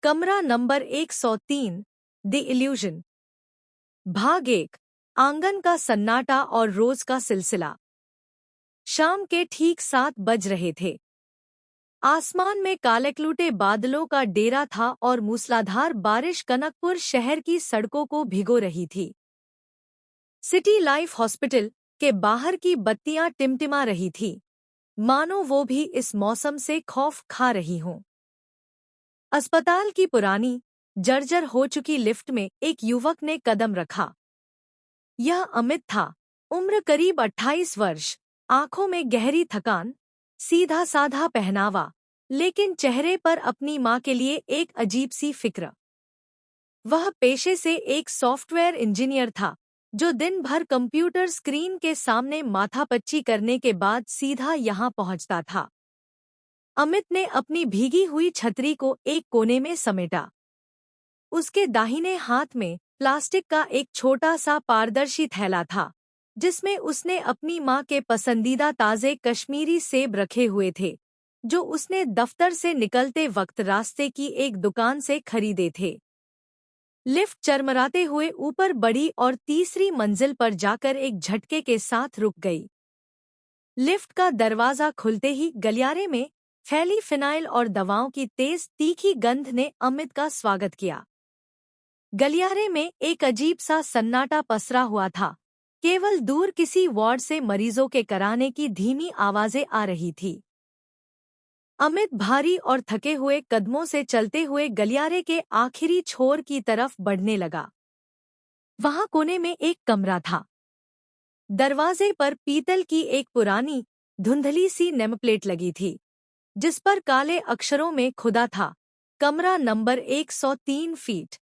कमरा number 103, the illusion. भाग 1। आंगन का सन्नाटा और रोज का सिलसिला। शाम के ठीक 7 बज रहे थे। आसमान में कालेक्लूटे बादलों का डेरा था और मूसलाधार बारिश कनकपुर शहर की सड़कों को भिगो रही थी। सिटी लाइफ हॉस्पिटल के बाहर की बत्तियां टिमटिमा रही थीं, मानो वो भी इस मौसम से खौफ खा रही हों। अस्पताल की पुरानी, जर्जर हो चुकी लिफ्ट में एक युवक ने कदम रखा। यह अमित था, उम्र करीब 28 वर्ष, आंखों में गहरी थकान, सीधा साधा पहनावा, लेकिन चेहरे पर अपनी माँ के लिए एक अजीब सी फिक्र। वह पेशे से एक सॉफ्टवेयर इंजीनियर था, जो दिन भर कंप्यूटर स्क्रीन के सामने माथापच्ची करने के बाद सीधा यहाँ पहुँचता था। अमित ने अपनी भीगी हुई छतरी को एक कोने में समेटा। उसके दाहिने हाथ में प्लास्टिक का एक छोटा सा पारदर्शी थैला था, जिसमें उसने अपनी माँ के पसंदीदा ताज़े कश्मीरी सेब रखे हुए थे, जो उसने दफ्तर से निकलते वक्त रास्ते की एक दुकान से खरीदे थे। लिफ्ट चरमराते हुए ऊपर बढ़ी और तीसरी मंजिल पर जाकर एक झटके के साथ रुक गई। लिफ्ट का दरवाज़ा खुलते ही गलियारे में फैली फिनाइल और दवाओं की तेज तीखी गंध ने अमित का स्वागत किया। गलियारे में एक अजीब सा सन्नाटा पसरा हुआ था, केवल दूर किसी वार्ड से मरीजों के कराने की धीमी आवाजें आ रही थी। अमित भारी और थके हुए कदमों से चलते हुए गलियारे के आखिरी छोर की तरफ बढ़ने लगा। वहां कोने में एक कमरा था। दरवाजे पर पीतल की एक पुरानी, धुंधली सी नेमप्लेट लगी थी, जिस पर काले अक्षरों में खुदा था, कमरा नंबर 103 फीट।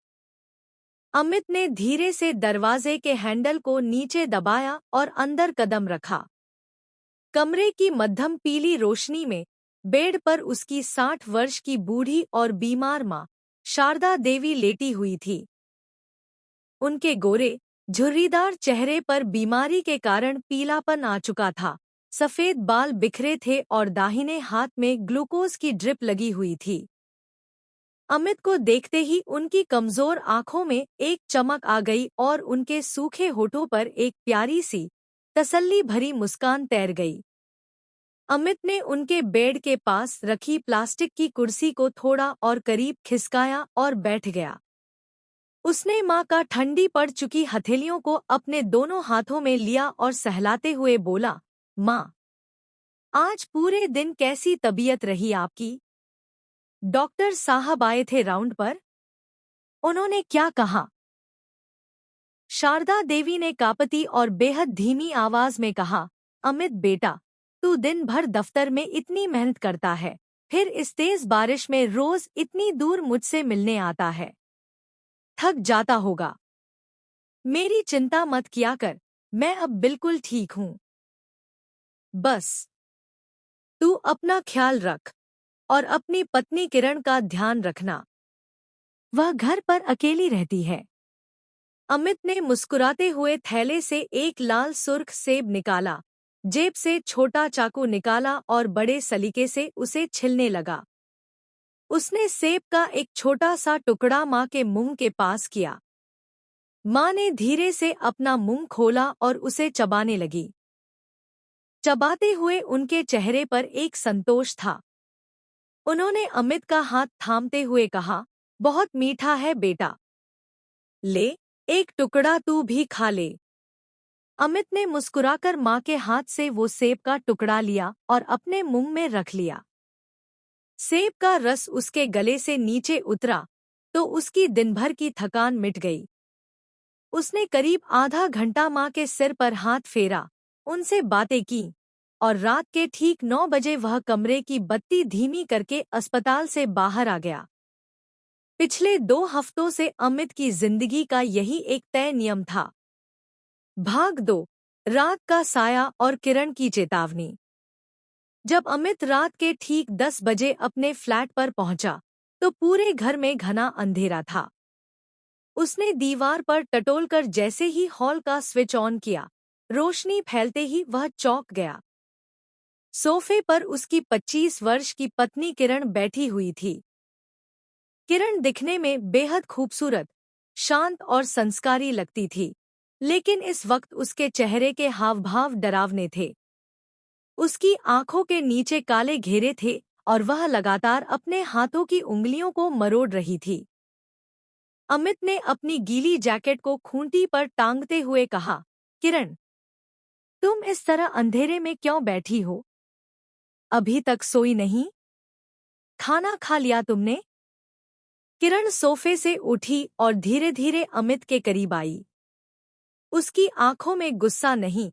अमित ने धीरे से दरवाजे के हैंडल को नीचे दबाया और अंदर कदम रखा। कमरे की मध्यम पीली रोशनी में बेड पर उसकी 60 वर्ष की बूढ़ी और बीमार माँ, शारदा देवी लेटी हुई थी। उनके गोरे, झुर्रीदार चेहरे पर बीमारी के कारण पीलापन आ चुका था, सफ़ेद बाल बिखरे थे और दाहिने हाथ में ग्लूकोज की ड्रिप लगी हुई थी। अमित को देखते ही उनकी कमजोर आंखों में एक चमक आ गई और उनके सूखे होठों पर एक प्यारी सी, तसल्ली भरी मुस्कान तैर गई। अमित ने उनके बेड के पास रखी प्लास्टिक की कुर्सी को थोड़ा और करीब खिसकाया और बैठ गया। उसने माँ का ठंडी पड़ चुकी हथेलियों को अपने दोनों हाथों में लिया और सहलाते हुए बोला, माँ, आज पूरे दिन कैसी तबीयत रही आपकी? डॉक्टर साहब आए थे राउंड पर? उन्होंने क्या कहा? शारदा देवी ने कांपती और बेहद धीमी आवाज में कहा, अमित बेटा, तू दिन भर दफ्तर में इतनी मेहनत करता है, फिर इस तेज बारिश में रोज इतनी दूर मुझसे मिलने आता है। थक जाता होगा। मेरी चिंता मत किया कर, मैं अब बिल्कुल ठीक हूँ। बस तू अपना ख्याल रख और अपनी पत्नी किरण का ध्यान रखना। वह घर पर अकेली रहती है। अमित ने मुस्कुराते हुए थैले से एक लाल सुर्ख सेब निकाला, जेब से छोटा चाकू निकाला और बड़े सलीके से उसे छिलने लगा। उसने सेब का एक छोटा सा टुकड़ा माँ के मुंह के पास किया। माँ ने धीरे से अपना मुंह खोला और उसे चबाने लगी। चबाते हुए उनके चेहरे पर एक संतोष था। उन्होंने अमित का हाथ थामते हुए कहा, बहुत मीठा है बेटा। ले, एक टुकड़ा तू भी खा ले। अमित ने मुस्कुराकर माँ के हाथ से वो सेब का टुकड़ा लिया और अपने मुंह में रख लिया। सेब का रस उसके गले से नीचे उतरा तो उसकी दिनभर की थकान मिट गई। उसने करीब आधा घंटा माँ के सिर पर हाथ फेरा, उनसे बातें की और रात के ठीक 9 बजे वह कमरे की बत्ती धीमी करके अस्पताल से बाहर आ गया। पिछले 2 हफ्तों से अमित की जिंदगी का यही एक तय नियम था। भाग 2। रात का साया और किरण की चेतावनी। जब अमित रात के ठीक 10 बजे अपने फ्लैट पर पहुंचा, तो पूरे घर में घना अंधेरा था। उसने दीवार पर टटोलकर जैसे ही हॉल का स्विच ऑन किया, रोशनी फैलते ही वह चौंक गया। सोफे पर उसकी 25 वर्ष की पत्नी किरण बैठी हुई थी। किरण दिखने में बेहद खूबसूरत, शांत और संस्कारी लगती थी, लेकिन इस वक्त उसके चेहरे के हावभाव डरावने थे। उसकी आंखों के नीचे काले घेरे थे और वह लगातार अपने हाथों की उंगलियों को मरोड़ रही थी। अमित ने अपनी गीली जैकेट को खूंटी पर टांगते हुए कहा, किरण, तुम इस तरह अंधेरे में क्यों बैठी हो? अभी तक सोई नहीं? खाना खा लिया तुमने? किरण सोफे से उठी और धीरे धीरे अमित के करीब आई। उसकी आंखों में गुस्सा नहीं,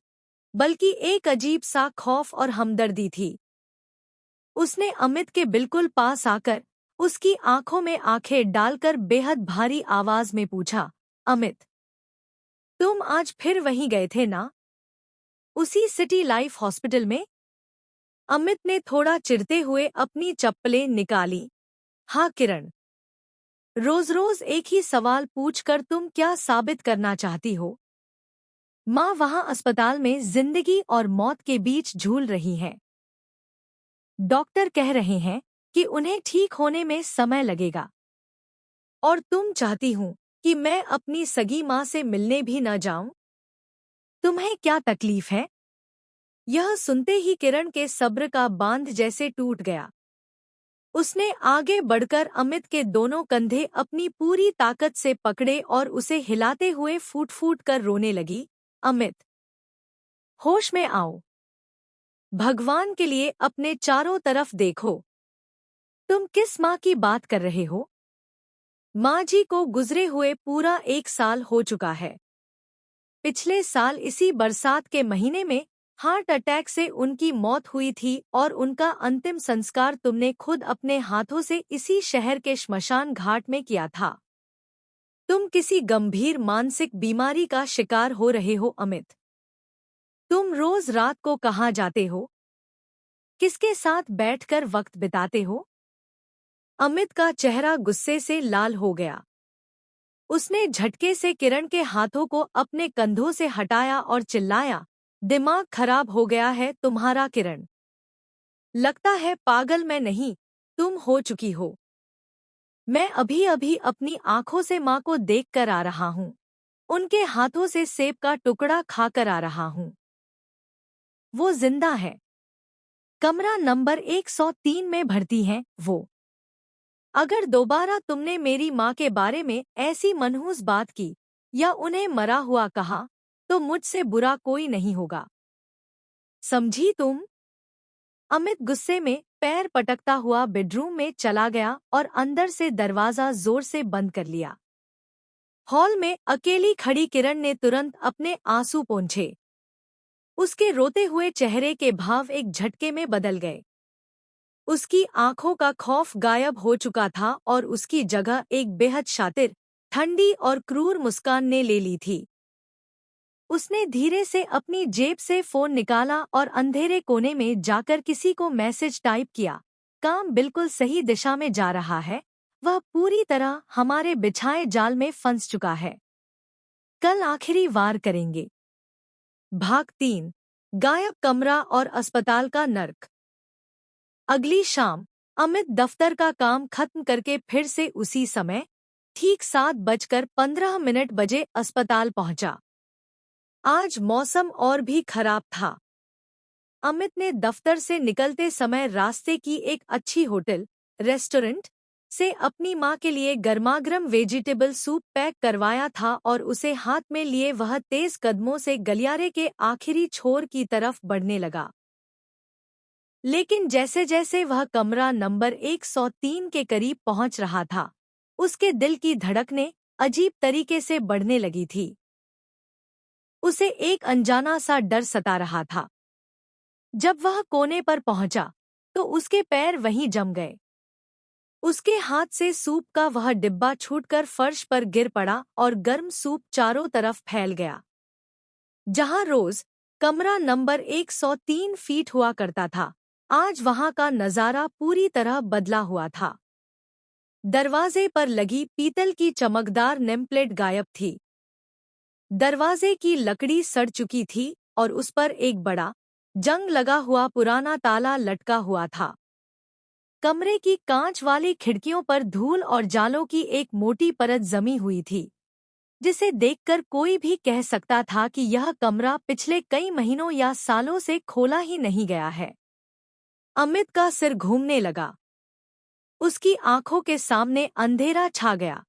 बल्कि एक अजीब सा खौफ और हमदर्दी थी। उसने अमित के बिल्कुल पास आकर उसकी आंखों में आंखें डालकर बेहद भारी आवाज में पूछा, अमित, तुम आज फिर वहीं गए थे ना? उसी सिटी लाइफ हॉस्पिटल में? अमित ने थोड़ा चिढ़ते हुए अपनी चप्पलें निकाली। हाँ किरण, रोज रोज एक ही सवाल पूछकर तुम क्या साबित करना चाहती हो? माँ वहां अस्पताल में जिंदगी और मौत के बीच झूल रही हैं। डॉक्टर कह रहे हैं कि उन्हें ठीक होने में समय लगेगा। और तुम चाहती हूँ कि मैं अपनी सगी माँ से मिलने भी न जाऊं? तुम्हें क्या तकलीफ है? यह सुनते ही किरण के सब्र का बांध जैसे टूट गया। उसने आगे बढ़कर अमित के दोनों कंधे अपनी पूरी ताकत से पकड़े और उसे हिलाते हुए फूट फूट कर रोने लगी। अमित, होश में आओ। भगवान के लिए अपने चारों तरफ देखो। तुम किस माँ की बात कर रहे हो? माँ जी को गुजरे हुए पूरा 1 साल हो चुका है। पिछले साल इसी बरसात के महीने में हार्ट अटैक से उनकी मौत हुई थी और उनका अंतिम संस्कार तुमने खुद अपने हाथों से इसी शहर के श्मशान घाट में किया था। तुम किसी गंभीर मानसिक बीमारी का शिकार हो रहे हो अमित। तुम रोज रात को कहाँ जाते हो? किसके साथ बैठकर वक्त बिताते हो? अमित का चेहरा गुस्से से लाल हो गया। उसने झटके से किरण के हाथों को अपने कंधों से हटाया और चिल्लाया, दिमाग खराब हो गया है तुम्हारा किरण? लगता है पागल मैं नहीं, तुम हो चुकी हो। मैं अभी अभी अपनी आंखों से माँ को देख कर आ रहा हूँ। उनके हाथों से सेब का टुकड़ा खाकर आ रहा हूँ। वो जिंदा है। कमरा नंबर 103 में भर्ती हैं वो। अगर दोबारा तुमने मेरी माँ के बारे में ऐसी मनहूस बात की या उन्हें मरा हुआ कहा, तो मुझसे बुरा कोई नहीं होगा। समझी तुम? अमित गुस्से में पैर पटकता हुआ बेडरूम में चला गया और अंदर से दरवाजा जोर से बंद कर लिया। हॉल में अकेली खड़ी किरण ने तुरंत अपने आंसू पोंछे। उसके रोते हुए चेहरे के भाव एक झटके में बदल गए। उसकी आंखों का खौफ गायब हो चुका था और उसकी जगह एक बेहद शातिर, ठंडी और क्रूर मुस्कान ने ले ली थी। उसने धीरे से अपनी जेब से फोन निकाला और अंधेरे कोने में जाकर किसी को मैसेज टाइप किया। काम बिल्कुल सही दिशा में जा रहा है। वह पूरी तरह हमारे बिछाए जाल में फंस चुका है। कल आखिरी वार करेंगे। भाग 3, गायब कमरा और अस्पताल का नर्क। अगली शाम अमित दफ्तर का काम खत्म करके फिर से उसी समय ठीक 7:15 बजे अस्पताल पहुंचा। आज मौसम और भी खराब था। अमित ने दफ्तर से निकलते समय रास्ते की एक अच्छी होटल रेस्टोरेंट से अपनी माँ के लिए गर्मागर्म वेजिटेबल सूप पैक करवाया था और उसे हाथ में लिए वह तेज कदमों से गलियारे के आखिरी छोर की तरफ बढ़ने लगा। लेकिन जैसे जैसे वह कमरा नंबर 103 के करीब पहुंच रहा था, उसके दिल की धड़कनें अजीब तरीके से बढ़ने लगी थी। उसे एक अनजाना सा डर सता रहा था। जब वह कोने पर पहुंचा, तो उसके पैर वहीं जम गए। उसके हाथ से सूप का वह डिब्बा छूटकर फर्श पर गिर पड़ा और गर्म सूप चारों तरफ फैल गया। जहां रोज कमरा नंबर 103 फीट हुआ करता था, आज वहां का नजारा पूरी तरह बदला हुआ था। दरवाजे पर लगी पीतल की चमकदार नेमप्लेट गायब थी। दरवाजे की लकड़ी सड़ चुकी थी और उस पर एक बड़ा, जंग लगा हुआ पुराना ताला लटका हुआ था। कमरे की कांच वाली खिड़कियों पर धूल और जालों की एक मोटी परत जमी हुई थी, जिसे देखकर कोई भी कह सकता था कि यह कमरा पिछले कई महीनों या सालों से खोला ही नहीं गया है। अमित का सिर घूमने लगा। उसकी आंखों के सामने अंधेरा छा गया।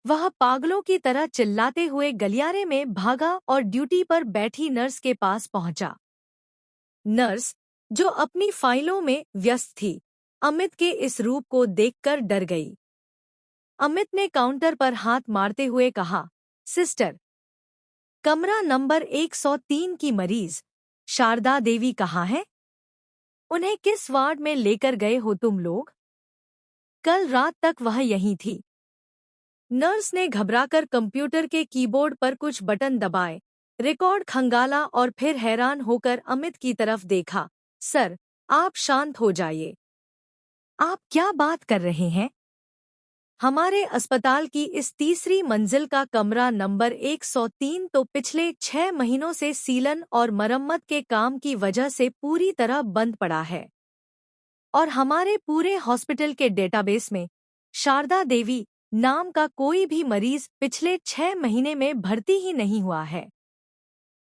वह पागलों की तरह चिल्लाते हुए गलियारे में भागा और ड्यूटी पर बैठी नर्स के पास पहुंचा। नर्स, जो अपनी फाइलों में व्यस्त थी, अमित के इस रूप को देखकर डर गई। अमित ने काउंटर पर हाथ मारते हुए कहा, सिस्टर, कमरा नंबर 103 की मरीज शारदा देवी कहाँ है? उन्हें किस वार्ड में लेकर गए हो तुम लोग? कल रात तक वह यहीं थी। नर्स ने घबराकर कंप्यूटर के कीबोर्ड पर कुछ बटन दबाए, रिकॉर्ड खंगाला और फिर हैरान होकर अमित की तरफ देखा। सर, आप शांत हो जाइए। आप क्या बात कर रहे हैं? हमारे अस्पताल की इस तीसरी मंजिल का कमरा नंबर 103 तो पिछले 6 महीनों से सीलन और मरम्मत के काम की वजह से पूरी तरह बंद पड़ा है। और हमारे पूरे हॉस्पिटल के डेटाबेस में शारदा देवी नाम का कोई भी मरीज पिछले 6 महीने में भर्ती ही नहीं हुआ है।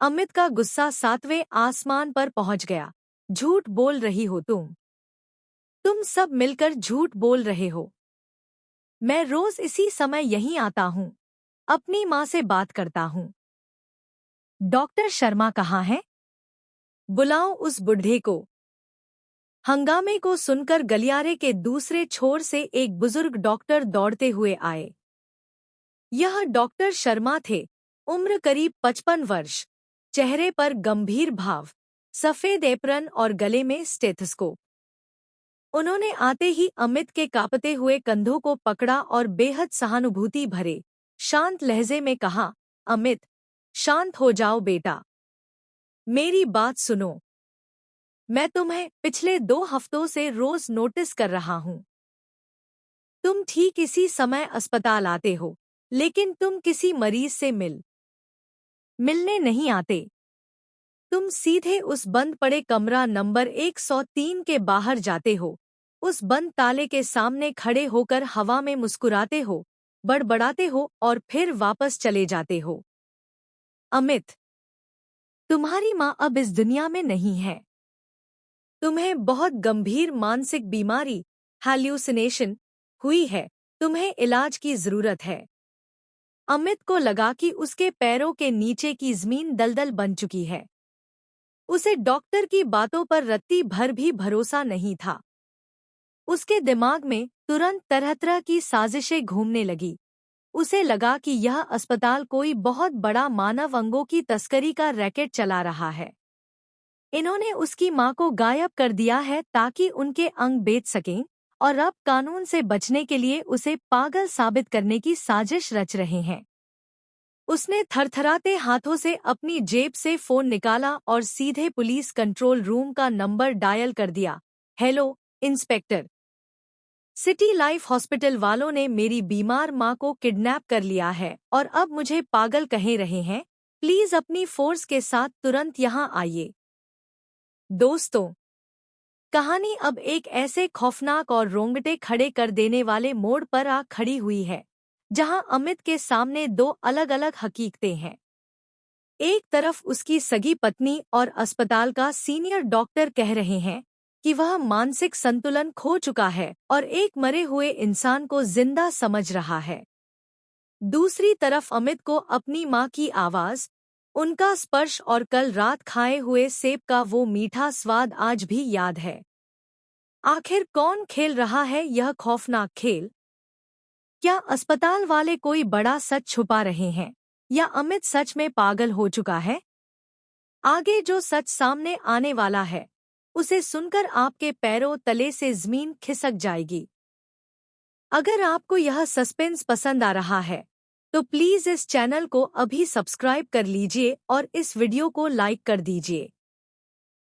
अमित का गुस्सा 7वें आसमान पर पहुंच गया। झूठ बोल रही हो तुम। तुम सब मिलकर झूठ बोल रहे हो। मैं रोज इसी समय यहीं आता हूँ। अपनी माँ से बात करता हूँ। डॉक्टर शर्मा कहाँ है? बुलाओ उस बुढ़े को। हंगामे को सुनकर गलियारे के दूसरे छोर से एक बुजुर्ग डॉक्टर दौड़ते हुए आए। यह डॉक्टर शर्मा थे। उम्र करीब 55 वर्ष, चेहरे पर गंभीर भाव, सफेद एप्रन और गले में स्टेथोस्कोप। उन्होंने आते ही अमित के कांपते हुए कंधों को पकड़ा और बेहद सहानुभूति भरे, शांत लहजे में कहा, अमित, शांत हो जाओ बेटा। मेरी बात सुनो। मैं तुम्हें पिछले 2 हफ्तों से रोज नोटिस कर रहा हूँ। तुम ठीक इसी समय अस्पताल आते हो, लेकिन तुम किसी मरीज से मिलने नहीं आते। तुम सीधे उस बंद पड़े कमरा नंबर 103 के बाहर जाते हो, उस बंद ताले के सामने खड़े होकर हवा में मुस्कुराते हो, बड़बड़ाते हो और फिर वापस चले जाते हो। अमित, तुम्हारी माँ अब इस दुनिया में नहीं है। तुम्हें बहुत गंभीर मानसिक बीमारी, हैल्यूसिनेशन, हुई है। तुम्हें इलाज की जरूरत है। अमित को लगा कि उसके पैरों के नीचे की जमीन दलदल बन चुकी है। उसे डॉक्टर की बातों पर रत्ती भर भी भरोसा नहीं था। उसके दिमाग में तुरंत तरह तरह की साजिशें घूमने लगी। उसे लगा कि यह अस्पताल कोई बहुत बड़ा मानव अंगों की तस्करी का रैकेट चला रहा है। इन्होंने उसकी मां को गायब कर दिया है ताकि उनके अंग बेच सकें, और अब कानून से बचने के लिए उसे पागल साबित करने की साजिश रच रहे हैं। उसने थरथराते हाथों से अपनी जेब से फोन निकाला और सीधे पुलिस कंट्रोल रूम का नंबर डायल कर दिया। Hello inspector, city life hospital वालों ने मेरी बीमार माँ को किडनैप कर लिया है और अब मुझे पागल कह रहे हैं। प्लीज अपनी फोर्स के साथ तुरंत यहाँ आइए। दोस्तों, कहानी अब एक ऐसे खौफनाक और रोंगटे खड़े कर देने वाले मोड़ पर आ खड़ी हुई है, जहां अमित के सामने 2 अलग-अलग हकीकतें हैं। एक तरफ उसकी सगी पत्नी और अस्पताल का सीनियर डॉक्टर कह रहे हैं कि वह मानसिक संतुलन खो चुका है और एक मरे हुए इंसान को जिंदा समझ रहा है। दूसरी तरफ अमित को अपनी माँ की आवाज, उनका स्पर्श और कल रात खाए हुए सेब का वो मीठा स्वाद आज भी याद है। आखिर कौन खेल रहा है यह खौफनाक खेल? क्या अस्पताल वाले कोई बड़ा सच छुपा रहे हैं, या अमित सच में पागल हो चुका है? आगे जो सच सामने आने वाला है, उसे सुनकर आपके पैरों तले से जमीन खिसक जाएगी। अगर आपको यह सस्पेंस पसंद आ रहा है, तो प्लीज इस चैनल को अभी सब्सक्राइब कर लीजिए और इस वीडियो को लाइक कर दीजिए।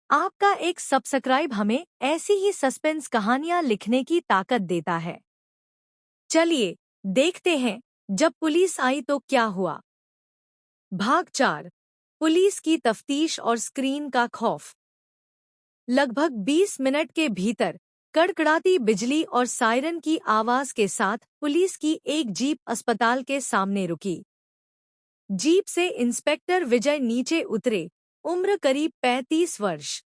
आपका एक सब्सक्राइब हमें ऐसी ही सस्पेंस कहानियां लिखने की ताकत देता है। चलिए देखते हैं, जब पुलिस आई तो क्या हुआ। भाग 4, पुलिस की तफ्तीश और स्क्रीन का खौफ। लगभग 20 मिनट के भीतर कड़कड़ाती बिजली और सायरन की आवाज के साथ पुलिस की एक जीप अस्पताल के सामने रुकी। जीप से इंस्पेक्टर विजय नीचे उतरे, उम्र करीब 35 वर्ष।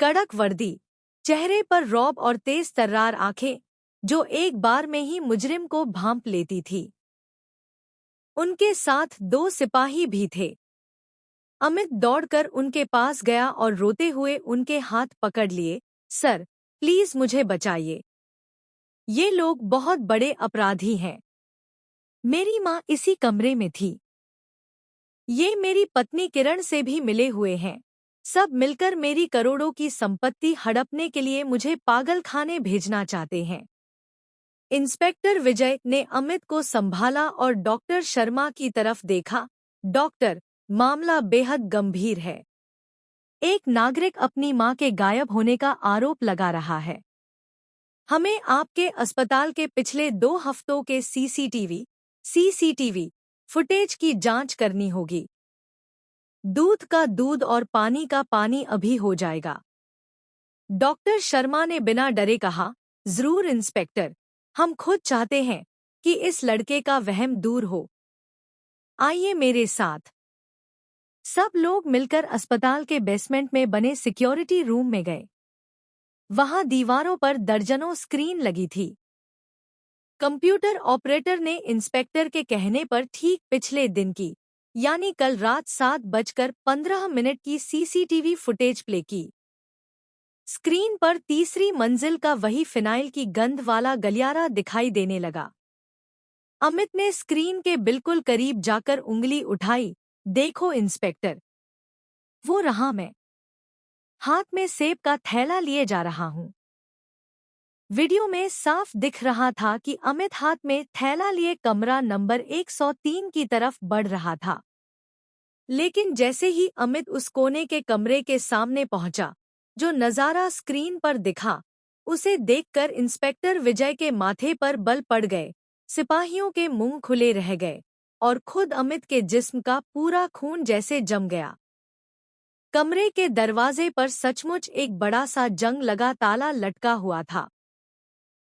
कड़क वर्दी, चेहरे पर रौब और तेज तर्रार आंखें, जो एक बार में ही मुजरिम को भांप लेती थी। उनके साथ 2 सिपाही भी थे। अमित दौड़कर उनके पास गया और रोते हुए उनके हाथ पकड़ लिए। सर, प्लीज मुझे बचाइए। ये लोग बहुत बड़े अपराधी हैं। मेरी माँ इसी कमरे में थी। ये मेरी पत्नी किरण से भी मिले हुए हैं। सब मिलकर मेरी करोड़ों की संपत्ति हड़पने के लिए मुझे पागलखाने भेजना चाहते हैं। इंस्पेक्टर विजय ने अमित को संभाला और डॉक्टर शर्मा की तरफ देखा। डॉक्टर, मामला बेहद गंभीर है। एक नागरिक अपनी मां के गायब होने का आरोप लगा रहा है। हमें आपके अस्पताल के पिछले 2 हफ्तों के सीसीटीवी फुटेज की जांच करनी होगी। दूध का दूध और पानी का पानी अभी हो जाएगा। डॉक्टर शर्मा ने बिना डरे कहा, जरूर इंस्पेक्टर, हम खुद चाहते हैं कि इस लड़के का वहम दूर हो। आइए मेरे साथ। सब लोग मिलकर अस्पताल के बेसमेंट में बने सिक्योरिटी रूम में गए। वहां दीवारों पर दर्जनों स्क्रीन लगी थी। कंप्यूटर ऑपरेटर ने इंस्पेक्टर के कहने पर ठीक पिछले दिन की, यानी कल रात 7:15 की सीसीटीवी फुटेज प्ले की। स्क्रीन पर तीसरी मंजिल का वही फिनाइल की गंध वाला गलियारा दिखाई देने लगा। अमित ने स्क्रीन के बिल्कुल करीब जाकर उंगली उठाई। देखो इंस्पेक्टर, वो रहा मैं। हाथ में सेब का थैला लिए जा रहा हूं। वीडियो में साफ दिख रहा था कि अमित हाथ में थैला लिए कमरा नंबर 103 की तरफ बढ़ रहा था। लेकिन जैसे ही अमित उस कोने के कमरे के सामने पहुंचा, जो नजारा स्क्रीन पर दिखा, उसे देखकर इंस्पेक्टर विजय के माथे पर बल पड़ गए, सिपाहियों के मुंह खुले रह गए और खुद अमित के जिस्म का पूरा खून जैसे जम गया। कमरे के दरवाजे पर सचमुच एक बड़ा सा जंग लगा ताला लटका हुआ था।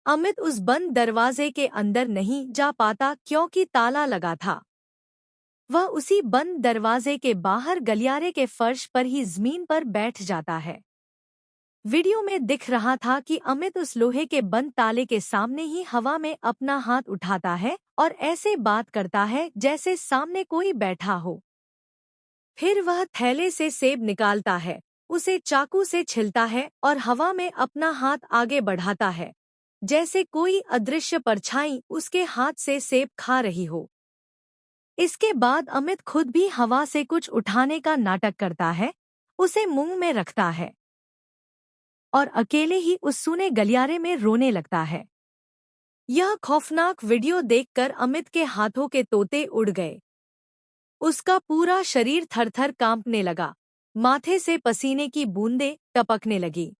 अमित उस बंद दरवाजे के अंदर नहीं जा पाता क्योंकि ताला लगा था। वह उसी बंद दरवाजे के बाहर गलियारे के फर्श पर ही जमीन पर बैठ जाता है। वीडियो में दिख रहा था कि अमित उस लोहे के बंद ताले के सामने ही हवा में अपना हाथ उठाता है और ऐसे बात करता है जैसे सामने कोई बैठा हो। फिर वह थैले से सेब निकालता है, उसे चाकू से छिलता है और हवा में अपना हाथ आगे बढ़ाता है, जैसे कोई अदृश्य परछाई उसके हाथ से सेब खा रही हो। इसके बाद अमित खुद भी हवा से कुछ उठाने का नाटक करता है, उसे मुंह में रखता है और अकेले ही उस सूने गलियारे में रोने लगता है। यह खौफनाक वीडियो देखकर अमित के हाथों के तोते उड़ गए। उसका पूरा शरीर थरथर कांपने लगा, माथे से पसीने की बूंदें टपकने लगी।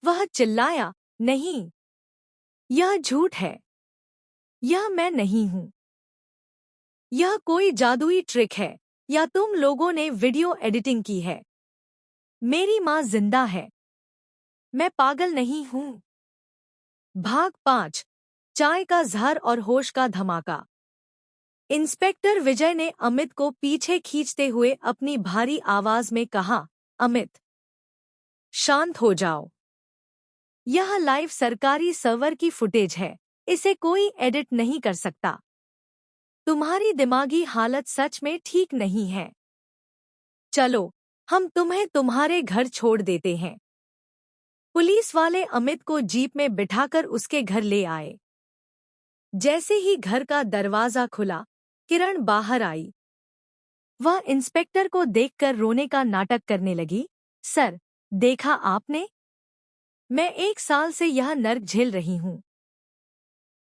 वह चिल्लाया, नहीं, यह झूठ है। यह मैं नहीं हूं। यह कोई जादुई ट्रिक है या तुम लोगों ने वीडियो एडिटिंग की है। मेरी मां जिंदा है। मैं पागल नहीं हूं। भाग 5। चाय का जहर और होश का धमाका। इंस्पेक्टर विजय ने अमित को पीछे खींचते हुए अपनी भारी आवाज में कहा, अमित, शांत हो जाओ। यह लाइव सरकारी सर्वर की फुटेज है, इसे कोई एडिट नहीं कर सकता। तुम्हारी दिमागी हालत सच में ठीक नहीं है। चलो, हम तुम्हें तुम्हारे घर छोड़ देते हैं। पुलिस वाले अमित को जीप में बिठाकर उसके घर ले आए। जैसे ही घर का दरवाजा खुला, किरण बाहर आई। वह इंस्पेक्टर को देखकर रोने का नाटक करने लगी। सर, देखा आपने? मैं 1 साल से यह नर्क झेल रही हूँ।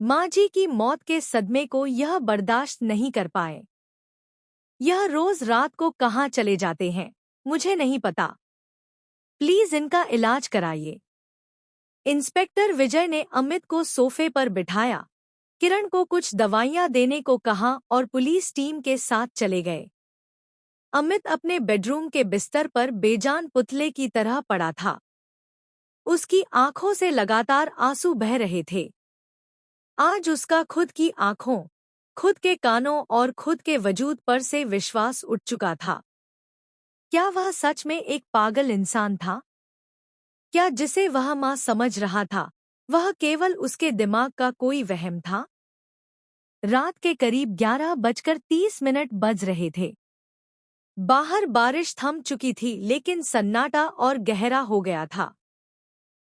माँ जी की मौत के सदमे को यह बर्दाश्त नहीं कर पाए। यह रोज रात को कहाँ चले जाते हैं, मुझे नहीं पता। प्लीज इनका इलाज कराइए। इंस्पेक्टर विजय ने अमित को सोफे पर बिठाया, किरण को कुछ दवाइयां देने को कहा और पुलिस टीम के साथ चले गए। अमित अपने बेडरूम के बिस्तर पर बेजान पुतले की तरह पड़ा था। उसकी आंखों से लगातार आंसू बह रहे थे। आज उसका खुद की आंखों, खुद के कानों और खुद के वजूद पर से विश्वास उठ चुका था। क्या वह सच में एक पागल इंसान था? क्या जिसे वह माँ समझ रहा था, वह केवल उसके दिमाग का कोई वहम था? रात के करीब 11:30 बज रहे थे। बाहर बारिश थम चुकी थी, लेकिन सन्नाटा और गहरा हो गया था।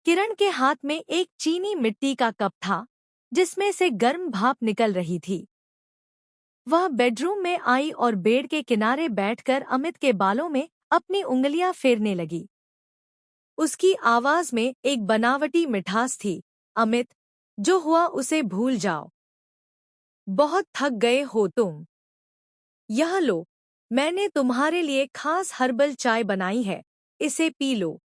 किरण के हाथ में एक चीनी मिट्टी का कप था, जिसमें से गर्म भाप निकल रही थी। वह बेडरूम में आई और बेड के किनारे बैठकर अमित के बालों में अपनी उंगलियां फेरने लगी। उसकी आवाज में एक बनावटी मिठास थी। अमित, जो हुआ उसे भूल जाओ। बहुत थक गए हो तुम। यह लो, मैंने तुम्हारे लिए खास हर्बल चाय बनाई है, इसे पी लो।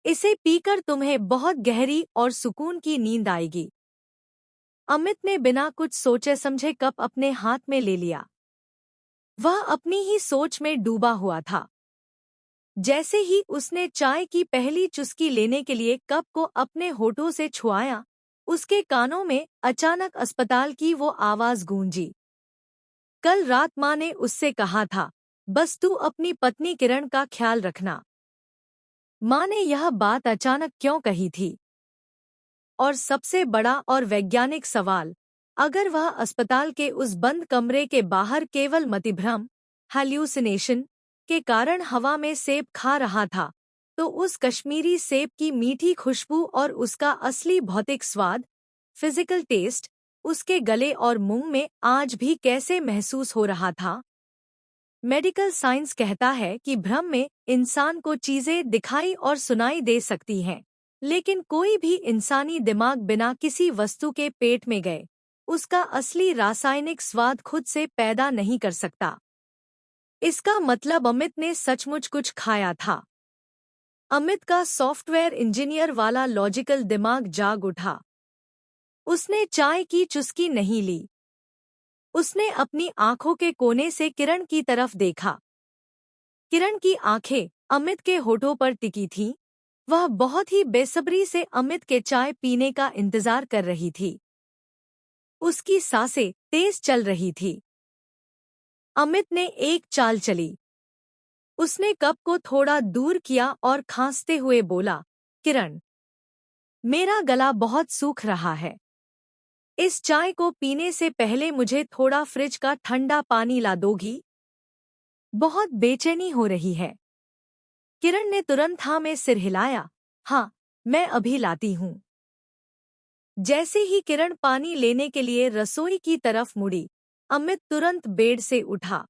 इसे पीकर तुम्हें बहुत गहरी और सुकून की नींद आएगी। अमित ने बिना कुछ सोचे समझे कप अपने हाथ में ले लिया। वह अपनी ही सोच में डूबा हुआ था। जैसे ही उसने चाय की पहली चुस्की लेने के लिए कप को अपने होठों से छुआया, उसके कानों में अचानक अस्पताल की वो आवाज गूंजी। कल रात माँ ने उससे कहा था, बस तू अपनी पत्नी किरण का ख्याल रखना। माँ ने यह बात अचानक क्यों कही थी? और सबसे बड़ा और वैज्ञानिक सवाल, अगर वह अस्पताल के उस बंद कमरे के बाहर केवल मतिभ्रम, हैल्यूसिनेशन के कारण हवा में सेब खा रहा था, तो उस कश्मीरी सेब की मीठी खुशबू और उसका असली भौतिक स्वाद, फिजिकल टेस्ट, उसके गले और मुंह में आज भी कैसे महसूस हो रहा था? मेडिकल साइंस कहता है कि भ्रम में इंसान को चीजें दिखाई और सुनाई दे सकती हैं, लेकिन कोई भी इंसानी दिमाग बिना किसी वस्तु के पेट में गए उसका असली रासायनिक स्वाद खुद से पैदा नहीं कर सकता। इसका मतलब अमित ने सचमुच कुछ खाया था। अमित का सॉफ्टवेयर इंजीनियर वाला लॉजिकल दिमाग जाग उठा। उसने चाय की चुस्की नहीं ली। उसने अपनी आंखों के कोने से किरण की तरफ देखा। किरण की आंखें अमित के होठों पर टिकी थीं। वह बहुत ही बेसब्री से अमित के चाय पीने का इंतजार कर रही थी। उसकी सांसें तेज चल रही थी। अमित ने एक चाल चली। उसने कप को थोड़ा दूर किया और खांसते हुए बोला, किरण, मेरा गला बहुत सूख रहा है। इस चाय को पीने से पहले मुझे थोड़ा फ्रिज का ठंडा पानी ला दोगी? बहुत बेचैनी हो रही है। किरण ने तुरंत हाँ में सिर हिलाया। हाँ, मैं अभी लाती हूँ। जैसे ही किरण पानी लेने के लिए रसोई की तरफ मुड़ी, अमित तुरंत बेड से उठा।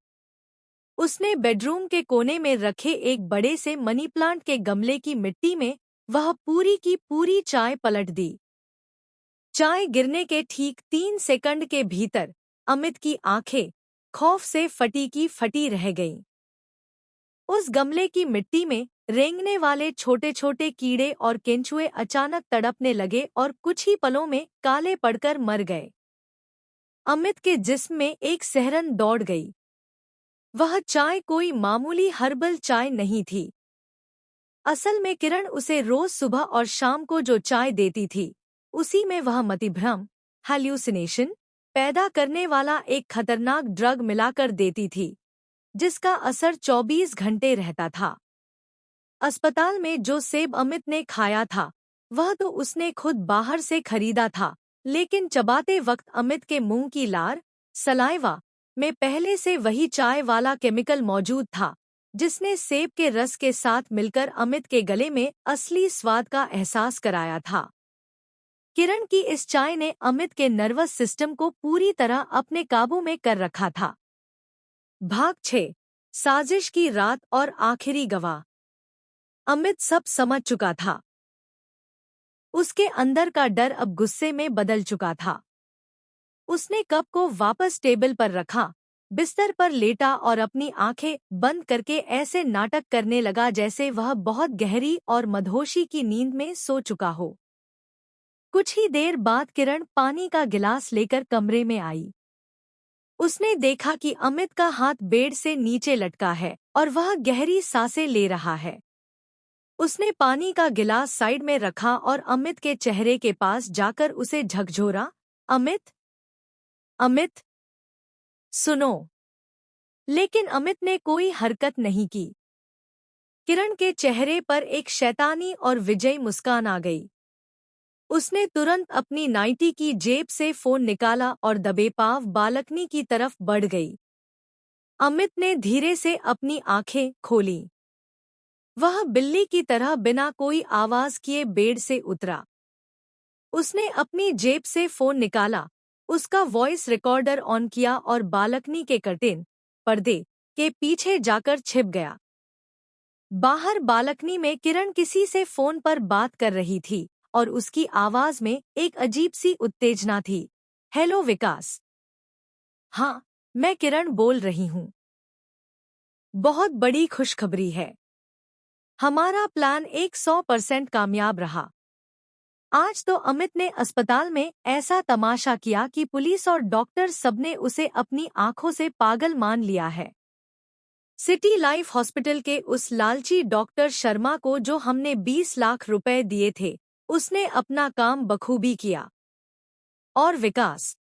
उसने बेडरूम के कोने में रखे एक बड़े से मनी प्लांट के गमले की मिट्टी में वह पूरी की पूरी चाय पलट दी। चाय गिरने के ठीक 3 सेकंड के भीतर अमित की आंखें खौफ से फटी की फटी रह गईं। उस गमले की मिट्टी में रेंगने वाले छोटे छोटे कीड़े और केंचुए अचानक तड़पने लगे और कुछ ही पलों में काले पड़कर मर गए। अमित के जिस्म में एक सिहरन दौड़ गई। वह चाय कोई मामूली हर्बल चाय नहीं थी। असल में किरण उसे रोज सुबह और शाम को जो चाय देती थी, उसी में वह मतिभ्रम, हैल्यूसिनेशन पैदा करने वाला एक खतरनाक ड्रग मिलाकर देती थी, जिसका असर 24 घंटे रहता था। अस्पताल में जो सेब अमित ने खाया था, वह तो उसने खुद बाहर से खरीदा था, लेकिन चबाते वक्त अमित के मुंह की लार, सलाइवा में पहले से वही चाय वाला केमिकल मौजूद था, जिसने सेब के रस के साथ मिलकर अमित के गले में असली स्वाद का एहसास कराया था। किरण की इस चाय ने अमित के नर्वस सिस्टम को पूरी तरह अपने काबू में कर रखा था। भाग 6, साजिश की रात और आखिरी गवाह। अमित सब समझ चुका था। उसके अंदर का डर अब गुस्से में बदल चुका था। उसने कप को वापस टेबल पर रखा, बिस्तर पर लेटा और अपनी आंखें बंद करके ऐसे नाटक करने लगा जैसे वह बहुत गहरी और मदहोशी की नींद में सो चुका हो। कुछ ही देर बाद किरण पानी का गिलास लेकर कमरे में आई। उसने देखा कि अमित का हाथ बेड से नीचे लटका है और वह गहरी सांसें ले रहा है। उसने पानी का गिलास साइड में रखा और अमित के चेहरे के पास जाकर उसे झकझोरा। अमित, अमित, सुनो। लेकिन अमित ने कोई हरकत नहीं की। किरण के चेहरे पर एक शैतानी और विजयी मुस्कान आ गई। उसने तुरंत अपनी नाइटी की जेब से फोन निकाला और दबे पांव बालकनी की तरफ बढ़ गई। अमित ने धीरे से अपनी आंखें खोलीं। वह बिल्ली की तरह बिना कोई आवाज किए बेड से उतरा। उसने अपनी जेब से फोन निकाला, उसका वॉइस रिकॉर्डर ऑन किया और बालकनी के कर्टेन पर्दे के पीछे जाकर छिप गया। बाहर बालकनी में किरण किसी से फोन पर बात कर रही थी और उसकी आवाज में एक अजीब सी उत्तेजना थी। हेलो विकास। हाँ, मैं किरण बोल रही हूँ। बहुत बड़ी खुशखबरी है। हमारा प्लान 100% कामयाब रहा। आज तो अमित ने अस्पताल में ऐसा तमाशा किया कि पुलिस और डॉक्टर सबने उसे अपनी आंखों से पागल मान लिया है। सिटी लाइफ हॉस्पिटल के उस लालची डॉक्टर शर्मा को जो हमने 20 लाख रुपए दिए थे, उसने अपना काम बखूबी किया। और विकास,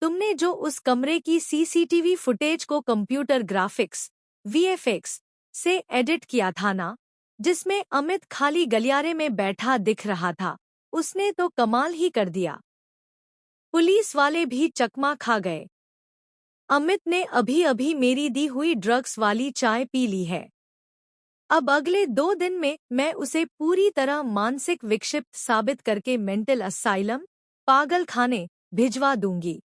तुमने जो उस कमरे की सीसीटीवी फुटेज को कंप्यूटर ग्राफिक्स वीएफएक्स से एडिट किया था ना, जिसमें अमित खाली गलियारे में बैठा दिख रहा था, उसने तो कमाल ही कर दिया। पुलिस वाले भी चकमा खा गए। अमित ने अभी अभी मेरी दी हुई ड्रग्स वाली चाय पी ली है। अब अगले 2 दिन में मैं उसे पूरी तरह मानसिक विक्षिप्त साबित करके मेंटल असाइलम, पागल खाने भिजवा दूंगी।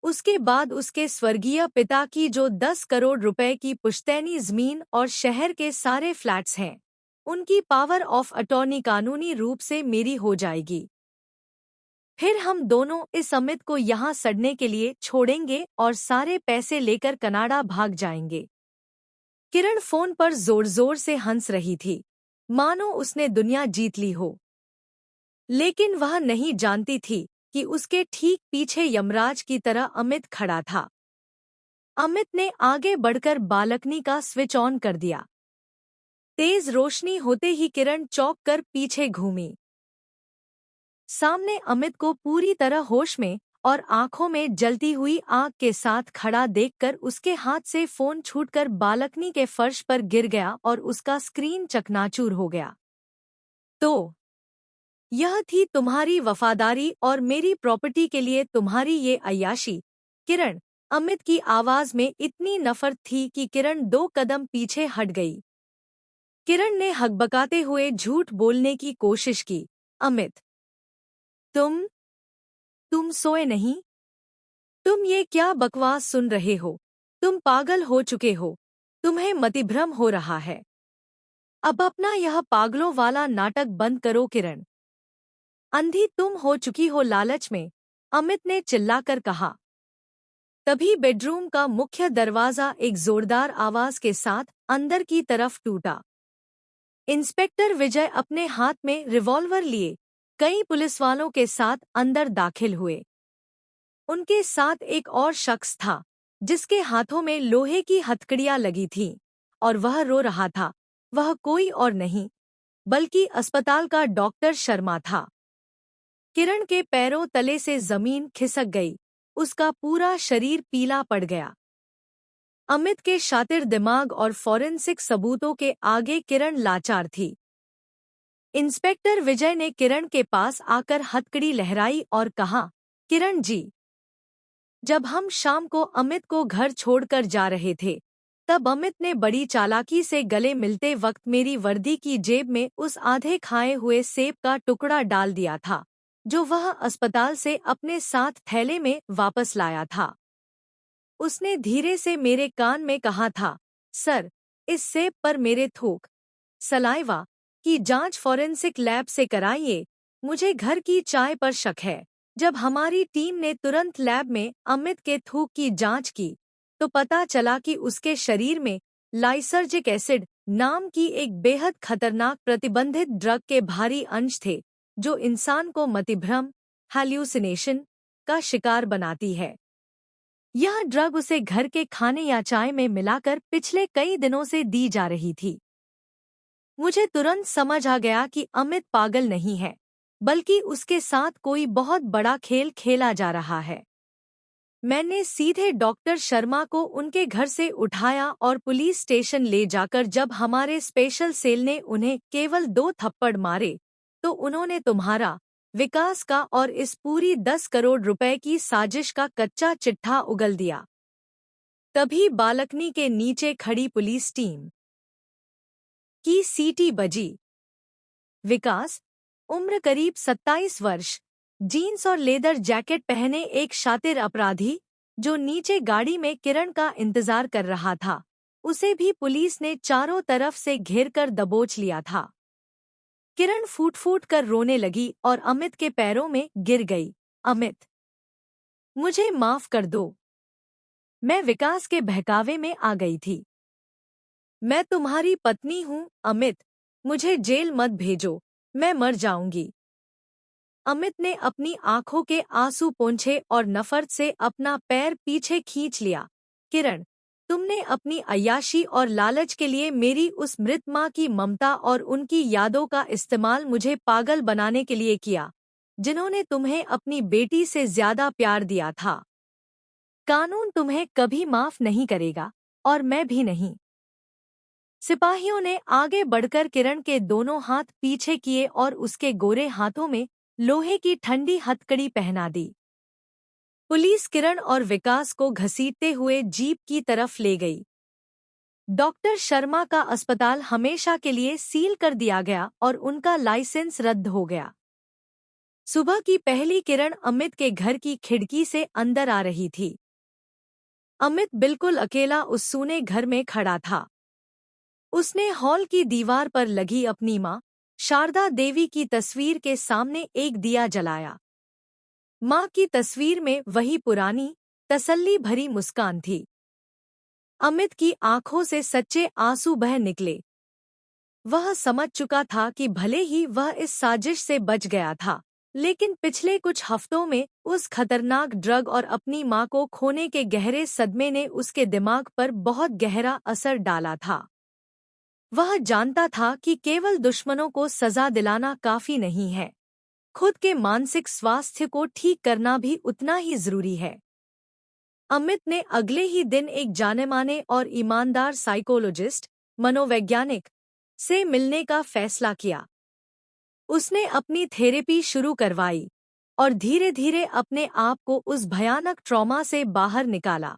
उसके बाद उसके स्वर्गीय पिता की जो 10 करोड़ रुपए की पुश्तैनी जमीन और शहर के सारे फ्लैट्स हैं, उनकी पावर ऑफ अटॉर्नी कानूनी रूप से मेरी हो जाएगी। फिर हम दोनों इस अमित को यहाँ सड़ने के लिए छोड़ेंगे और सारे पैसे लेकर कनाडा भाग जाएंगे। किरण फोन पर जोर जोर से हंस रही थी, मानो उसने दुनिया जीत ली हो। लेकिन वह नहीं जानती थी कि उसके ठीक पीछे यमराज की तरह अमित खड़ा था। अमित ने आगे बढ़कर बालकनी का स्विच ऑन कर दिया। तेज रोशनी होते ही किरण चौंक कर पीछे घूमी। सामने अमित को पूरी तरह होश में और आंखों में जलती हुई आग के साथ खड़ा देखकर उसके हाथ से फोन छूटकर बालकनी के फर्श पर गिर गया और उसका स्क्रीन चकनाचूर हो गया। तो यह थी तुम्हारी वफादारी और मेरी प्रॉपर्टी के लिए तुम्हारी ये अय्याशी, किरण। अमित की आवाज में इतनी नफरत थी कि किरण 2 कदम पीछे हट गई। किरण ने हकबकाते हुए झूठ बोलने की कोशिश की। अमित, तुम सोए नहीं? तुम ये क्या बकवास सुन रहे हो? तुम पागल हो चुके हो। तुम्हें मतिभ्रम हो रहा है। अब अपना यह पागलों वाला नाटक बंद करो किरण। अंधी तुम हो चुकी हो लालच में, अमित ने चिल्लाकर कहा। तभी बेडरूम का मुख्य दरवाजा एक जोरदार आवाज के साथ अंदर की तरफ टूटा। इंस्पेक्टर विजय अपने हाथ में रिवॉल्वर लिए कई पुलिसवालों के साथ अंदर दाखिल हुए। उनके साथ एक और शख्स था, जिसके हाथों में लोहे की हथकड़ियां लगी थीं, और वह रो रहा था। वह कोई और नहीं, बल्कि अस्पताल का डॉक्टर शर्मा था। किरण के पैरों तले से जमीन खिसक गई, उसका पूरा शरीर पीला पड़ गया। अमित के शातिर दिमाग और फॉरेंसिक सबूतों के आगे किरण लाचार थी। इंस्पेक्टर विजय ने किरण के पास आकर हथकड़ी लहराई और कहा, किरण जी, जब हम शाम को अमित को घर छोड़कर जा रहे थे, तब अमित ने बड़ी चालाकी से गले मिलते वक्त मेरी वर्दी की जेब में उस आधे खाए हुए सेब का टुकड़ा डाल दिया था, जो वह अस्पताल से अपने साथ थैले में वापस लाया था। उसने धीरे से मेरे कान में कहा था, सर, इस सेब पर मेरे थूक, सलाइवा की जांच फॉरेंसिक लैब से कराइए। मुझे घर की चाय पर शक है। जब हमारी टीम ने तुरंत लैब में अमित के थूक की जांच की, तो पता चला कि उसके शरीर में लाइसर्जिक एसिड नाम की एक बेहद खतरनाक प्रतिबंधित ड्रग के भारी अंश थे, जो इंसान को मतिभ्रम, हैल्यूसिनेशन का शिकार बनाती है। यह ड्रग उसे घर के खाने या चाय में मिलाकर पिछले कई दिनों से दी जा रही थी। मुझे तुरंत समझ आ गया कि अमित पागल नहीं है, बल्कि उसके साथ कोई बहुत बड़ा खेल खेला जा रहा है। मैंने सीधे डॉक्टर शर्मा को उनके घर से उठाया और पुलिस स्टेशन ले जाकर जब हमारे स्पेशल सेल ने उन्हें केवल 2 थप्पड़ मारे, तो उन्होंने तुम्हारा, विकास का और इस पूरी 10 करोड़ रुपए की साजिश का कच्चा चिट्ठा उगल दिया। तभी बालकनी के नीचे खड़ी पुलिस टीम की सीटी बजी। विकास, उम्र करीब 27 वर्ष, जीन्स और लेदर जैकेट पहने एक शातिर अपराधी, जो नीचे गाड़ी में किरण का इंतजार कर रहा था, उसे भी पुलिस ने चारों तरफ से घेरकर दबोच लिया था। किरण फूट फूट कर रोने लगी और अमित के पैरों में गिर गई। अमित, मुझे माफ कर दो। मैं विकास के बहकावे में आ गई थी। मैं तुम्हारी पत्नी हूँ अमित, मुझे जेल मत भेजो, मैं मर जाऊंगी। अमित ने अपनी आंखों के आंसू पोंछे और नफरत से अपना पैर पीछे खींच लिया। किरण, तुमने अपनी अय्याशी और लालच के लिए मेरी उस मृत माँ की ममता और उनकी यादों का इस्तेमाल मुझे पागल बनाने के लिए किया, जिन्होंने तुम्हें अपनी बेटी से ज्यादा प्यार दिया था। कानून तुम्हें कभी माफ नहीं करेगा, और मैं भी नहीं। सिपाहियों ने आगे बढ़कर किरण के दोनों हाथ पीछे किए और उसके गोरे हाथों में लोहे की ठंडी हथकड़ी पहना दी। पुलिस किरण और विकास को घसीटते हुए जीप की तरफ ले गई। डॉक्टर शर्मा का अस्पताल हमेशा के लिए सील कर दिया गया और उनका लाइसेंस रद्द हो गया। सुबह की पहली किरण अमित के घर की खिड़की से अंदर आ रही थी। अमित बिल्कुल अकेला उस सूने घर में खड़ा था। उसने हॉल की दीवार पर लगी अपनी माँ, शारदा देवी की तस्वीर के सामने एक दिया जलाया। माँ की तस्वीर में वही पुरानी, तसल्ली भरी मुस्कान थी। अमित की आंखों से सच्चे आंसू बह निकले। वह समझ चुका था कि भले ही वह इस साजिश से बच गया था, लेकिन पिछले कुछ हफ्तों में उस खतरनाक ड्रग और अपनी माँ को खोने के गहरे सदमे ने उसके दिमाग पर बहुत गहरा असर डाला था। वह जानता था कि केवल दुश्मनों को सजा दिलाना काफी नहीं है, खुद के मानसिक स्वास्थ्य को ठीक करना भी उतना ही जरूरी है। अमित ने अगले ही दिन एक जानेमाने और ईमानदार साइकोलॉजिस्ट, मनोवैज्ञानिक, से मिलने का फैसला किया। उसने अपनी थेरेपी शुरू करवाई और धीरे धीरे अपने आप को उस भयानक ट्रॉमा से बाहर निकाला।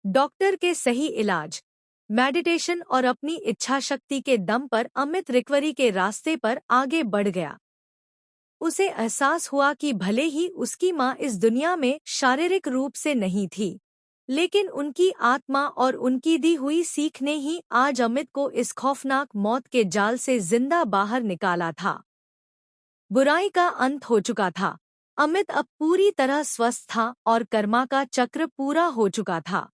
डॉक्टर के सही इलाज, मेडिटेशन और अपनी इच्छा शक्ति के दम पर अमित रिकवरी के रास्ते पर आगे बढ़ गया। उसे एहसास हुआ कि भले ही उसकी माँ इस दुनिया में शारीरिक रूप से नहीं थी, लेकिन उनकी आत्मा और उनकी दी हुई सीख ने ही आज अमित को इस खौफनाक मौत के जाल से जिंदा बाहर निकाला था। बुराई का अंत हो चुका था। अमित अब पूरी तरह स्वस्थ था और कर्मा का चक्र पूरा हो चुका था।